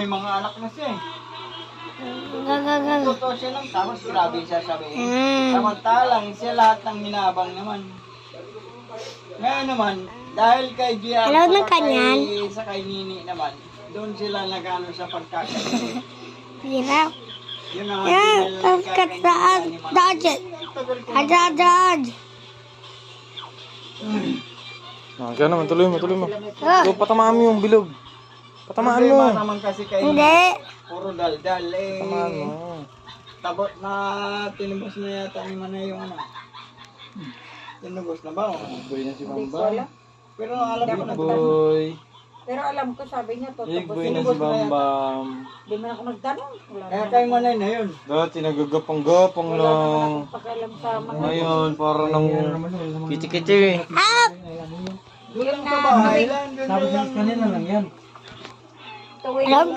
may mga anak na siya eh. Gagagag. Totoo siya lang, tapos grabe siya sabihin. Samantalang siya lahat ng minabang naman. Ngayon naman, dahil kay Gia Alam at ng kanyan. sa kay Nini naman, doon sila nagano sa pagkakasin. Hirap. Yun naman Yan, din tapos kat sa dodge. Adadad. Kaya naman, tuloy mo. So, patamaan mo yung bilog. Patamaan mo. Problema naman kasi kay Hindi. puro daldal eh. Patamaan mo. Tabot na tinubos na yata ni Manay yung ano. Tinubos na ba? Boy na si Hindi ko Bambam. alam. Pero alam ko na. Boy. Pero alam ko, sabi niya, Big totoo. boy na si Bambam. Hindi man ako nagtanong. Wala Kaya naman kay Manay na yun. Dati nagagapang-gapang lang. akong pakialam sa mga. Ngayon, para nang kiti-kiti. Doon lang sa bahay lang. Doon lang. Tuwing Alam